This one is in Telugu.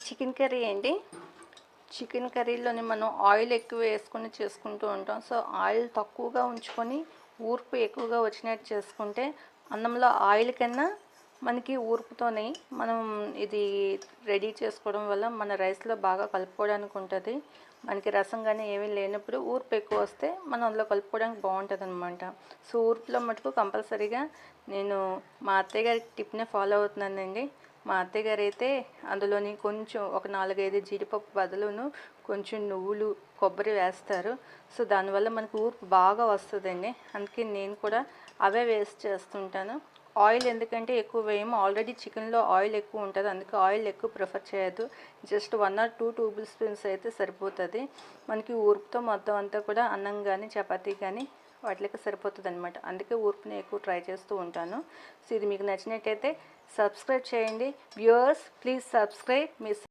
చికెన్ కర్రీ అండి. చికెన్ కర్రీలోని మనం ఆయిల్ ఎక్కువ వేసుకొని చేసుకుంటూ ఉంటాం. సో ఆయిల్ తక్కువగా ఉంచుకొని ఊర్పు ఎక్కువగా వచ్చినట్టు చేసుకుంటే అన్నంలో ఆయిల్ కన్నా మనకి ఊర్పుతోనే మనం ఇది రెడీ చేసుకోవడం వల్ల మన రైస్లో బాగా కలుపుకోవడానికి ఉంటుంది. మనకి రసం కానీ ఏమీ లేనప్పుడు ఊర్పు ఎక్కువ వస్తే మనం అందులో కలుపుకోవడానికి బాగుంటుంది అనమాట. సో ఊర్పులో మటుకు కంపల్సరీగా నేను మా అత్తయ్య గారి టిప్నే ఫాలో అవుతున్నానండి. మా అత్తయ్య గారు అయితే అందులోని కొంచెం ఒక 4-5 జీడిపప్పు బదులును కొంచెం నువ్వులు కొబ్బరి వేస్తారు. సో దానివల్ల మనకు ఊర్పు బాగా వస్తుందండి. అందుకే నేను కూడా అవే వేస్ట్ చేస్తుంటాను. ఆయిల్ ఎందుకంటే ఎక్కువ వేయము, ఆల్రెడీ చికెన్లో ఆయిల్ ఎక్కువ ఉంటుంది, అందుకే ఆయిల్ ఎక్కువ ప్రిఫర్ చేయొద్దు. జస్ట్ 1 or 2 టేబుల్ స్పూన్స్ అయితే సరిపోతుంది. మనకి ఊర్పుతో మొత్తం అంతా కూడా అన్నం కానీ చపాతీ కానీ వాటికి సరిపోతుంది అనమాట. అందుకే ఊర్పుని ఎక్కువ ట్రై చేస్తూ ఉంటాను. సో ఇది మీకు నచ్చినట్టయితే సబ్స్క్రైబ్ చేయండి. Viewers please subscribe. మీ